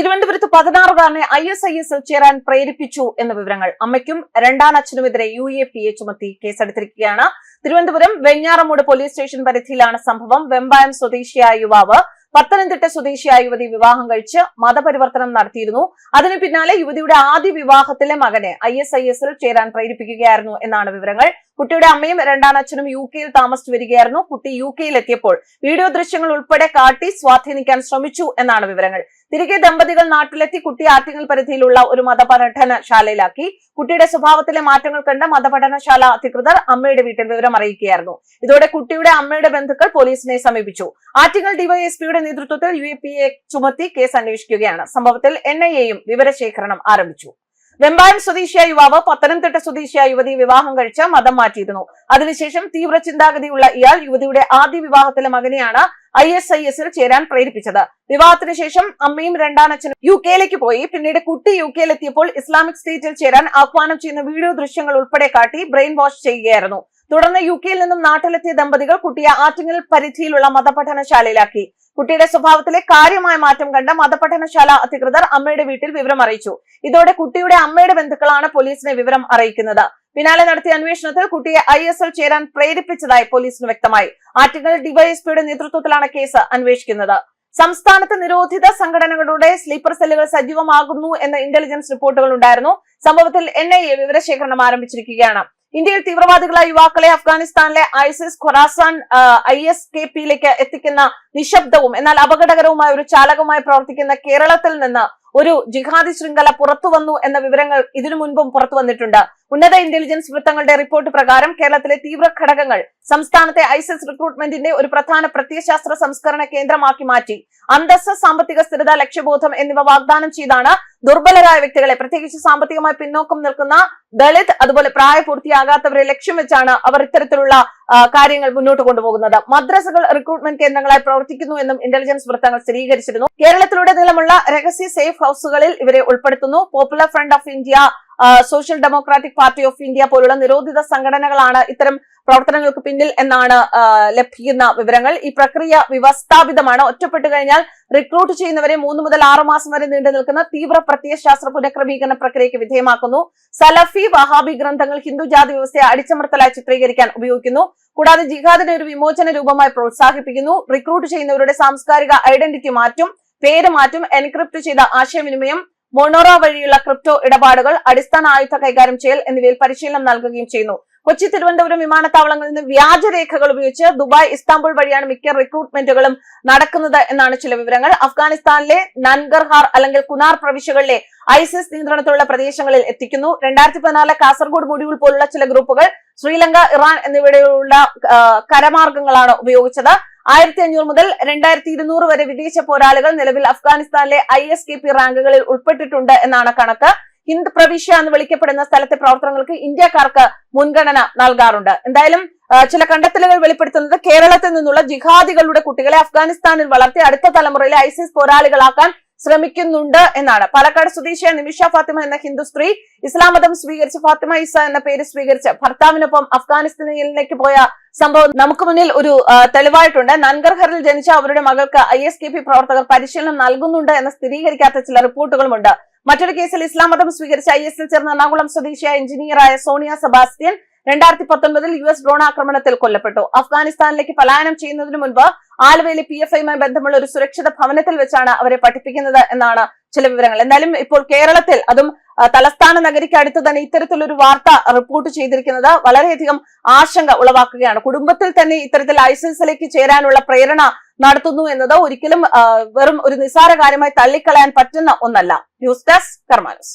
തിരുവനന്തപുരത്ത് 16-കാരനെ ISISൽ ചേരാൻ പ്രേരിപ്പിച്ചു എന്ന വിവരങ്ങൾ. അമ്മയ്ക്കും രണ്ടാനച്ഛനുമെതിരെ UAPA ചുമത്തി കേസെടുത്തിരിക്കുകയാണ്. തിരുവനന്തപുരം വെഞ്ഞാറമൂട് പോലീസ് സ്റ്റേഷൻ പരിധിയിലാണ് സംഭവം. വെമ്പായം സ്വദേശിയായ യുവാവ് പത്തനംതിട്ട സ്വദേശിയായ യുവതി വിവാഹം കഴിച്ച് മതപരിവർത്തനം നടത്തിയിരുന്നു. അതിനു പിന്നാലെ യുവതിയുടെ ആദ്യ വിവാഹത്തിലെ മകനെ ISISൽ ചേരാൻ പ്രേരിപ്പിക്കുകയായിരുന്നു എന്നാണ് വിവരങ്ങൾ. കുട്ടിയുടെ അമ്മയും രണ്ടാനച്ഛനും UK-യിൽ താമസിച്ചു വരികയായിരുന്നു. കുട്ടി UK-യിൽ എത്തിയപ്പോൾ വീഡിയോ ദൃശ്യങ്ങൾ ഉൾപ്പെടെ കാട്ടി സ്വാധീനിക്കാൻ ശ്രമിച്ചു എന്നാണ് വിവരങ്ങൾ. തിരികെ ദമ്പതികൾ നാട്ടിലെത്തി കുട്ടി ആറ്റിങ്ങൽ പരിധിയിലുള്ള ഒരു മതപഠനശാലയിലാക്കി. കുട്ടിയുടെ സ്വഭാവത്തിലെ മാറ്റങ്ങൾ കണ്ട മതപഠനശാല അധികൃതർ അമ്മയുടെ വീട്ടിൽ വിവരം അറിയിക്കുകയായിരുന്നു. ഇതോടെ കുട്ടിയുടെ അമ്മയുടെ ബന്ധുക്കൾ പോലീസിനെ സമീപിച്ചു. ആറ്റിങ്ങൽ ഡിവൈഎസ്പിയുടെ നേതൃത്വത്തിൽ UAPA ചുമത്തി കേസ് അന്വേഷിക്കുകയാണ്. സംഭവത്തിൽ NIA-യും വിവരശേഖരണം ആരംഭിച്ചു. വെമ്പായം സ്വദേശിയായ യുവാവ് പത്തനംതിട്ട സ്വദേശിയായ യുവതി വിവാഹം കഴിച്ച് മതം മാറ്റിയിരുന്നു. അതിനുശേഷം തീവ്ര ചിന്താഗതിയുള്ള ഇയാൾ യുവതിയുടെ ആദ്യ വിവാഹത്തിലെ മകനെയാണ് ISISൽ ചേരാൻ പ്രേരിപ്പിച്ചത്. വിവാഹത്തിന് ശേഷം അമ്മയും രണ്ടാനച്ഛനും UK-യിലേക്ക് പോയി. പിന്നീട് കുട്ടി UK-യിൽ എത്തിയപ്പോൾ ഇസ്ലാമിക് സ്റ്റേറ്റിൽ ചേരാൻ ആഹ്വാനം ചെയ്യുന്ന വീഡിയോ ദൃശ്യങ്ങൾ ഉൾപ്പെടെ കാട്ടി ബ്രെയിൻ വാഷ് ചെയ്യുകയായിരുന്നു. തുടർന്ന് UK-യിൽ നിന്നും നാട്ടിലെത്തിയ ദമ്പതികൾ കുട്ടിയെ ആറ്റിങ്ങൽ പരിധിയിലുള്ള മതപഠനശാലയിലാക്കി. കുട്ടിയുടെ സ്വഭാവത്തിലെ കാര്യമായ മാറ്റം കണ്ട മതപഠനശാല അധികൃതർ അമ്മയുടെ വീട്ടിൽ വിവരം അറിയിച്ചു. ഇതോടെ കുട്ടിയുടെ അമ്മയുടെ ബന്ധുക്കളാണ് പോലീസിനെ വിവരം അറിയിക്കുന്നത്. പിന്നാലെ നടത്തിയ അന്വേഷണത്തിൽ കുട്ടിയെ ISൽ ചേരാൻ പ്രേരിപ്പിച്ചതായി പോലീസിന് വ്യക്തമായി. ആറ്റിങ്ങൽ ഡിവൈഎസ്പിയുടെ നേതൃത്വത്തിലാണ് കേസ് അന്വേഷിക്കുന്നത്. സംസ്ഥാനത്ത് നിരോധിത സംഘടനകളുടെ സ്ലീപ്പർ സെല്ലുകൾ സജീവമാകുന്നു എന്ന ഇന്റലിജൻസ് റിപ്പോർട്ടുകൾ ഉണ്ടായിരുന്നു. സംഭവത്തിൽ NIA വിവരശേഖരണം ആരംഭിച്ചിരിക്കുകയാണ്. ഇന്ത്യയിൽ തീവ്രവാദികളായ യുവാക്കളെ അഫ്ഗാനിസ്ഥാനിലെ ISIS ഖൊറാസാൻ ISKP-യിലേക്ക് എത്തിക്കുന്ന നിശബ്ദവും എന്നാൽ അപകടകരവുമായ ഒരു ചാലകമായി പ്രവർത്തിക്കുന്ന കേരളത്തിൽ നിന്ന് ഒരു ജിഹാദി ശൃംഖല പുറത്തുവന്നു എന്ന വിവരങ്ങൾ ഇതിനു മുൻപും പുറത്തു വന്നിട്ടുണ്ട്. ഉന്നത ഇന്റലിജൻസ് വൃത്തങ്ങളുടെ റിപ്പോർട്ട് പ്രകാരം കേരളത്തിലെ തീവ്ര ഘടകങ്ങൾ സംസ്ഥാനത്തെ ISIS റിക്രൂട്ട്മെന്റിന്റെ ഒരു പ്രധാന പ്രത്യയശാസ്ത്ര സംസ്കരണ കേന്ദ്രമാക്കി മാറ്റി. അന്തസ്സ്, സാമ്പത്തിക സ്ഥിരത, ലക്ഷ്യബോധം എന്നിവ വാഗ്ദാനം ചെയ്താണ് ദുർബലരായ വ്യക്തികളെ, പ്രത്യേകിച്ച് സാമ്പത്തികമായി പിന്നോക്കം നിൽക്കുന്ന ദളിത്, അതുപോലെ പ്രായപൂർത്തിയാകാത്തവരെ ലക്ഷ്യം വെച്ചാണ് അവർ ഇത്തരത്തിലുള്ള കാര്യങ്ങൾ മുന്നോട്ട് കൊണ്ടുപോകുന്നത്. മദ്രസകൾ റിക്രൂട്ട്മെന്റ് കേന്ദ്രങ്ങളായി പ്രവർത്തിക്കുന്നു എന്നും ഇന്റലിജൻസ് വൃത്തങ്ങൾ സ്ഥിരീകരിച്ചിരുന്നു. കേരളത്തിലുടനീളമുള്ള രഹസ്യ സേഫ് ഹൌസുകളിൽ ഇവരെ ഉൾപ്പെടുത്തുന്നു. Popular Front of India, Social Democratic Party of India പോലുള്ള നിരോധിത സംഘടനകളാണ് ഇത്തരം പ്രവർത്തനങ്ങൾക്ക് പിന്നിൽ എന്നാണ് ലഭിക്കുന്ന വിവരങ്ങൾ. ഈ പ്രക്രിയ വ്യവസ്ഥാപിതമാണ്. ഒറ്റപ്പെട്ടു കഴിഞ്ഞാൽ റിക്രൂട്ട് ചെയ്യുന്നവരെ 3 മുതൽ 6 മാസം വരെ നീണ്ടു നിൽക്കുന്ന തീവ്ര പ്രത്യയശാസ്ത്ര പുനഃക്രമീകരണ പ്രക്രിയയ്ക്ക് വിധേയമാക്കുന്നു. സലഫി, വഹാബി ഗ്രന്ഥങ്ങൾ ഹിന്ദു ജാതി വ്യവസ്ഥയെ അടിച്ചമർത്തലായി ചിത്രീകരിക്കാൻ ഉപയോഗിക്കുന്നു. കൂടാതെ ജിഹാദിനെ ഒരു വിമോചന രൂപമായി പ്രോത്സാഹിപ്പിക്കുന്നു. റിക്രൂട്ട് ചെയ്യുന്നവരുടെ സാംസ്കാരിക ഐഡന്റിറ്റി മാറ്റും, പേര് മാറ്റും, എൻക്രിപ്റ്റ് ചെയ്ത ആശയവിനിമയം, മൊണോറ വഴിയുള്ള ക്രിപ്റ്റോ ഇടപാടുകൾ, അടിസ്ഥാന ആയുധ കൈകാര്യം ചെയ്യൽ എന്നിവയിൽ പരിശീലനം നൽകുകയും ചെയ്യുന്നു. കൊച്ചി, തിരുവനന്തപുരം വിമാനത്താവളങ്ങളിൽ നിന്ന് വ്യാജരേഖകൾ ഉപയോഗിച്ച് ദുബായ്, ഇസ്താംബുൾ വഴിയാണ് മിക്ക റിക്രൂട്ട്മെന്റുകളും നടക്കുന്നത് എന്നാണ് ചില വിവരങ്ങൾ. അഫ്ഗാനിസ്ഥാനിലെ നൻഗർഹാർ അല്ലെങ്കിൽ കുനാർ പ്രവിശ്യകളിലെ ISIS നിയന്ത്രണത്തിലുള്ള പ്രദേശങ്ങളിൽ എത്തിക്കുന്നു. 2014 കാസർഗോഡ് മൊഡ്യൂൾ പോലുള്ള ചില ഗ്രൂപ്പുകൾ ശ്രീലങ്ക, ഇറാൻ എന്നിവിടെയുള്ള കരമാർഗങ്ങളാണ് ഉപയോഗിച്ചത്. 1500 മുതൽ 2200 വരെ വിദേശ പോരാളികൾ നിലവിൽ അഫ്ഗാനിസ്ഥാനിലെ ISKP റാങ്കുകളിൽ ഉൾപ്പെട്ടിട്ടുണ്ട് എന്നാണ് കണക്ക്. ഹിന്ദ് പ്രവിശ്യ എന്ന് വിളിക്കപ്പെടുന്ന സ്ഥലത്തെ പ്രവർത്തനങ്ങൾക്ക് ഇന്ത്യക്കാർക്ക് മുൻഗണന നൽകാറുണ്ട്. എന്തായാലും ചില കണ്ടെത്തലുകൾ വെളിപ്പെടുത്തുന്നത് കേരളത്തിൽ നിന്നുള്ള ജിഹാദികളുടെ കുട്ടികളെ അഫ്ഗാനിസ്ഥാനിൽ വളർത്തി അടുത്ത തലമുറയിലെ ISIS പോരാളികളാക്കാൻ ശ്രമിക്കുന്നുണ്ട് എന്നാണ്. പാലക്കാട് സ്വദേശിയായ നിമിഷ ഫാത്തിമ എന്ന ഹിന്ദു സ്ത്രീ ഇസ്ലാം മതം സ്വീകരിച്ച് ഫാത്തിമ ഇസ എന്ന പേര് സ്വീകരിച്ച് ഭർത്താവിനൊപ്പം അഫ്ഗാനിസ്ഥാനിലേക്ക് പോയ സംഭവം നമുക്ക് മുന്നിൽ ഒരു തെളിവായിട്ടുണ്ട്. നൻഗർഹറിൽ ജനിച്ച അവരുടെ മകൾക്ക് ISKP പ്രവർത്തകർ പരിശീലനം നൽകുന്നുണ്ട് എന്ന സ്ഥിരീകരിക്കാത്ത ചില റിപ്പോർട്ടുകളുമുണ്ട്. മറ്റൊരു കേസിൽ ഇസ്ലാം മതം സ്വീകരിച്ച് ISൽ ചേർന്ന എറണാകുളം സ്വദേശിയായ എഞ്ചിനീയറായ സോണിയ സെബാസ്റ്റ്യൻ 2019 US ഡ്രോൺ ആക്രമണത്തിൽ കൊല്ലപ്പെട്ടു. അഫ്ഗാനിസ്ഥാനിലേക്ക് പലായനം ചെയ്യുന്നതിന് മുൻപ് ആലുവയിലെ PFI-യുമായി ബന്ധമുള്ള ഒരു സുരക്ഷിത ഭവനത്തിൽ വെച്ചാണ് അവരെ പഠിപ്പിക്കുന്നത് എന്നാണ് ചില വിവരങ്ങൾ. എന്തായാലും ഇപ്പോൾ കേരളത്തിൽ, അതും തലസ്ഥാന നഗരിക്ക് അടുത്ത് തന്നെ ഇത്തരത്തിലൊരു വാർത്ത റിപ്പോർട്ട് ചെയ്തിരിക്കുന്നത് വളരെയധികം ആശങ്ക ഉളവാക്കുകയാണ്. കുടുംബത്തിൽ തന്നെ ഇത്തരത്തിൽ ISISലേക്ക് ചേരാനുള്ള പ്രേരണ നടത്തുന്നു എന്നത് ഒരിക്കലും വെറും ഒരു നിസ്സാര കാര്യമായി തള്ളിക്കളയാൻ പറ്റുന്ന ഒന്നല്ല. ന്യൂസ് ഡെസ്ക് കർമ്മ ന്യൂസ്.